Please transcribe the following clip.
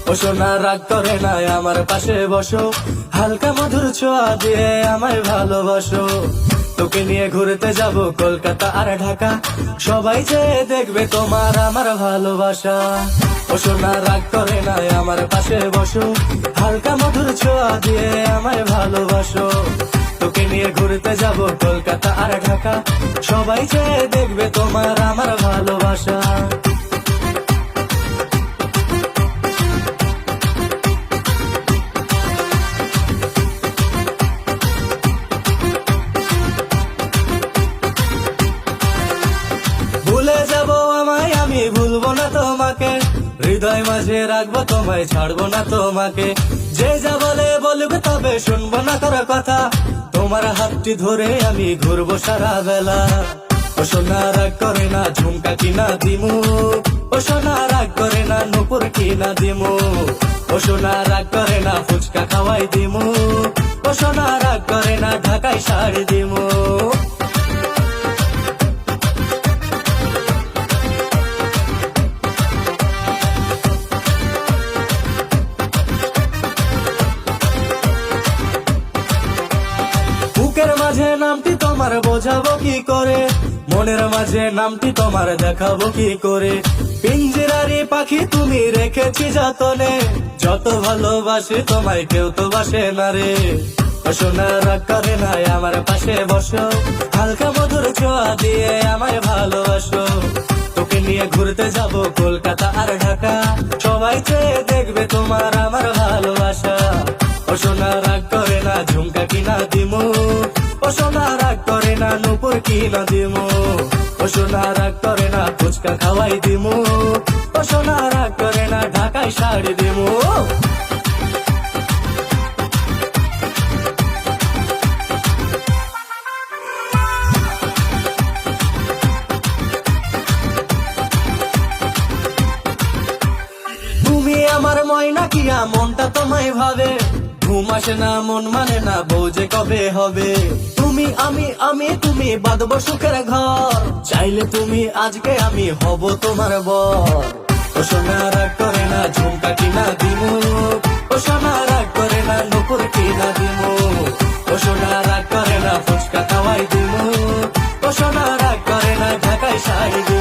ও সোনা রাগ করে না, আমার পাশে বসো, হালকা মধুর ছোঁয়া দিয়ে আমায় ভালোবাসো। তোকে নিয়ে ঘুরতে যাব কলকাতা আর ঢাকা, সবাই যে দেখবে তোমার আমার ভালোবাসা। ও সোনা রাগ করে না, আমার পাশে বসো, হালকা মধুর ছোঁয়া দিয়ে আমায় ভালোবাসো। তোকে নিয়ে ঘুরতে যাব কলকাতা আর ঢাকা, সবাই যে দেখবে তোমার আমার ভালোবাসা। ভুলে যাব আমায়, আমি ভুলবো না তোমাকে, হৃদয় মাঝে রাখবো তোমায়, ছাড়বো না তোমাকে। যে যা বলে বলবে তবে শুনবো না তোর কথা, তোমার হাতটি ধরে আমি ঘুরবো সারা বেলা। ও সোনা রাগ করে না, ঝুমকা কিনা দিমু, ও সোনা রাগ করে না, নুপুর কিনা দিমু, ও সোনা রাগ করে না, ফুচকা খাওয়াই দিমু, ও সোনা রাগ করে না, ঢাকায় শাড়ি দিমু। বুকের মাঝে নামটি তোমার বোঝাবো কি করে, মনের মাঝে নামটি তোমার দেখাবো কি করে। পিঞ্জিরারি পাখি তুমি রেখেছি যতনে, যত ভালোবাসি তোমায় কেউ তো বাসে না রে। ও সোনা রাগ করে না, আমার পাশে বসো, হালকা মধুর ছোঁয়া দিয়ে আমায় ভালোবাসো। তোকে নিয়ে ঘুরতে যাব কলকাতা আর ঢাকা, সবাই চেয়ে দেখবে তোমার আমার ভালোবাসা। ও সোনা রাগ করে না, ঝুমকা কিনা দিমু, ও সোনা রাগ করে না, নুপুর কিনা দিমু, ও সোনা রাগ করে না, ফুচকা খাওয়াই দিমু, ও সোনা রাগ করে না, ঢাকায় শাড়ি দিমু। তুমি আমার ময়না কিয়া, মনটা তোমায় ভাবে, ঘুম আসে না, মন মানে না, বউ যে কবে হবে। তুমি আমি তুমি বাঁধবো সুখের ঘর, চাইলে তুমি আজকে আমি হব তোমার বর। ও সোনা রাগ করে না, ঝুমকা কিনা দিমু, ও সোনা রাগ করে না, নুপুর কিনা দিমু, ও সোনা রাগ করে না, ফুচকা খাওয়াই দিমু, ও সোনা রাগ করে না, ঢাকায় শাড়ি দিমু।